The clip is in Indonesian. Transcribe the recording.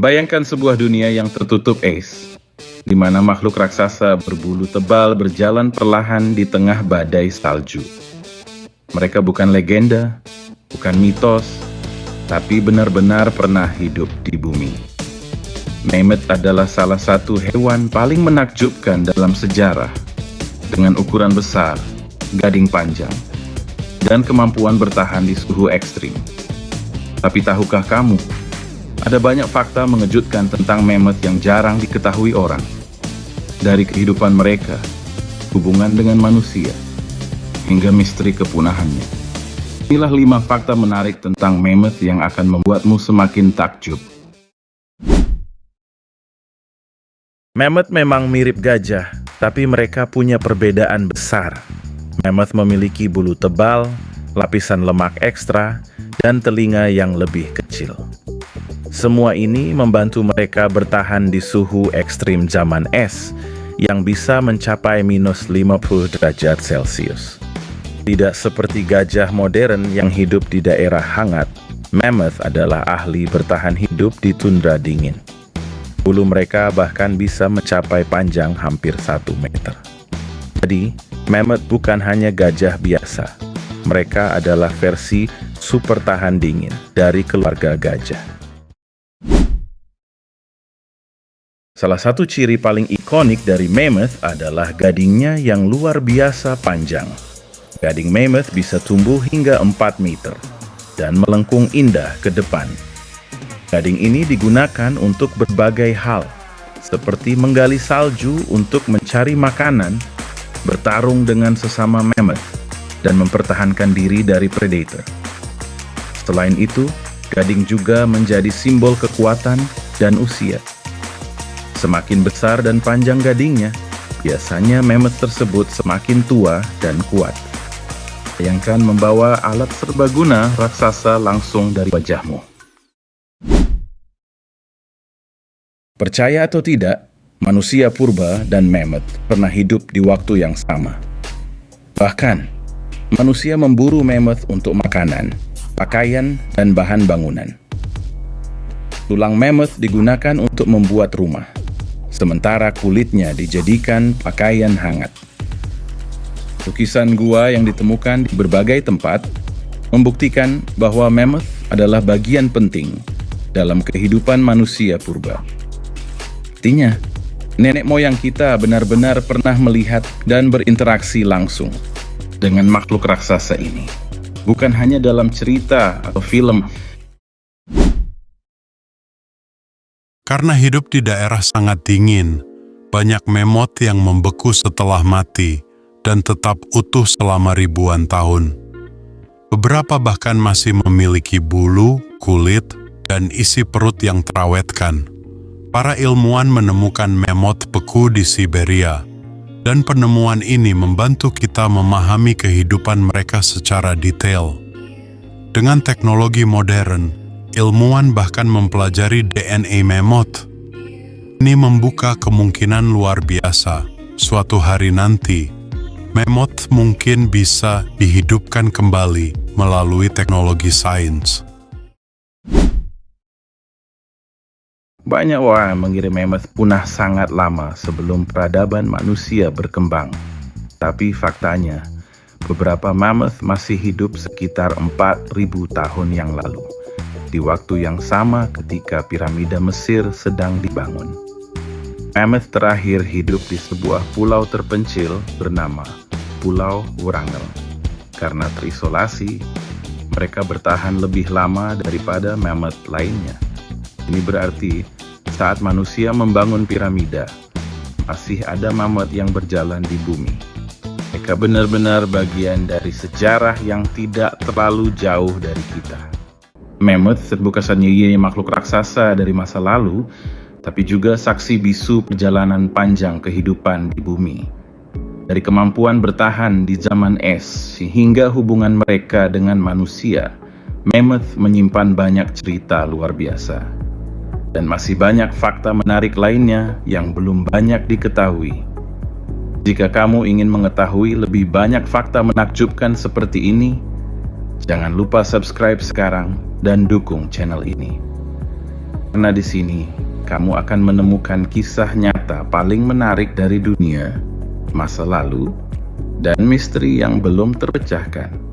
Bayangkan sebuah dunia yang tertutup es, di mana makhluk raksasa berbulu tebal berjalan perlahan di tengah badai salju. Mereka bukan legenda, bukan mitos, tapi benar-benar pernah hidup di bumi. Mammoth adalah salah satu hewan paling menakjubkan dalam sejarah, dengan ukuran besar, gading panjang, dan kemampuan bertahan di suhu ekstrim. Tapi tahukah kamu, ada banyak fakta mengejutkan tentang mammoth yang jarang diketahui orang. Dari kehidupan mereka, hubungan dengan manusia, hingga misteri kepunahannya. Inilah 5 fakta menarik tentang mammoth yang akan membuatmu semakin takjub. Mammoth memang mirip gajah, tapi mereka punya perbedaan besar. Mammoth memiliki bulu tebal, lapisan lemak ekstra, dan telinga yang lebih kecil. Semua ini membantu mereka bertahan di suhu ekstrim zaman es yang bisa mencapai minus 50 derajat Celcius. Tidak seperti gajah modern yang hidup di daerah hangat, mammoth adalah ahli bertahan hidup di tundra dingin. Bulu mereka bahkan bisa mencapai panjang hampir 1 meter. Jadi, mammoth bukan hanya gajah biasa. Mereka adalah versi super tahan dingin dari keluarga gajah. Salah satu ciri paling ikonik dari mammoth adalah gadingnya yang luar biasa panjang. Gading mammoth bisa tumbuh hingga 4 meter dan melengkung indah ke depan. Gading ini digunakan untuk berbagai hal, seperti menggali salju untuk mencari makanan, bertarung dengan sesama mammoth, dan mempertahankan diri dari predator. Selain itu, gading juga menjadi simbol kekuatan dan usia. Semakin besar dan panjang gadingnya, biasanya mammoth tersebut semakin tua dan kuat. Bayangkan membawa alat serbaguna raksasa langsung dari wajahmu. Percaya atau tidak, manusia purba dan mammoth pernah hidup di waktu yang sama. Bahkan, manusia memburu mammoth untuk makanan, pakaian, dan bahan bangunan. Tulang mammoth digunakan untuk membuat rumah, sementara kulitnya dijadikan pakaian hangat. Lukisan gua yang ditemukan di berbagai tempat membuktikan bahwa mammoth adalah bagian penting dalam kehidupan manusia purba. Artinya, nenek moyang kita benar-benar pernah melihat dan berinteraksi langsung dengan makhluk raksasa ini. Bukan hanya dalam cerita atau film. Karena hidup di daerah sangat dingin, banyak mammoth yang membeku setelah mati dan tetap utuh selama ribuan tahun. Beberapa bahkan masih memiliki bulu, kulit, dan isi perut yang terawetkan. Para ilmuwan menemukan mammoth beku di Siberia, dan penemuan ini membantu kita memahami kehidupan mereka secara detail. Dengan teknologi modern, ilmuwan bahkan mempelajari DNA mammoth. Ini membuka kemungkinan luar biasa. Suatu hari nanti, mammoth mungkin bisa dihidupkan kembali melalui teknologi sains. Banyak orang mengira mammoth punah sangat lama sebelum peradaban manusia berkembang. Tapi faktanya, beberapa mammoth masih hidup sekitar 4.000 tahun yang lalu, di waktu yang sama ketika piramida Mesir sedang dibangun. Mammoth terakhir hidup di sebuah pulau terpencil bernama Pulau Wrangel. Karena terisolasi, mereka bertahan lebih lama daripada mammoth lainnya. Ini berarti saat manusia membangun piramida, masih ada mammoth yang berjalan di bumi. Mereka benar-benar bagian dari sejarah yang tidak terlalu jauh dari kita. Mammoth bukan hanya makhluk raksasa dari masa lalu, tapi juga saksi bisu perjalanan panjang kehidupan di bumi. Dari kemampuan bertahan di zaman es hingga hubungan mereka dengan manusia, mammoth menyimpan banyak cerita luar biasa. Dan masih banyak fakta menarik lainnya yang belum banyak diketahui. Jika kamu ingin mengetahui lebih banyak fakta menakjubkan seperti ini, jangan lupa subscribe sekarang dan dukung channel ini. Karena di sini kamu akan menemukan kisah nyata paling menarik dari dunia, masa lalu, dan misteri yang belum terpecahkan.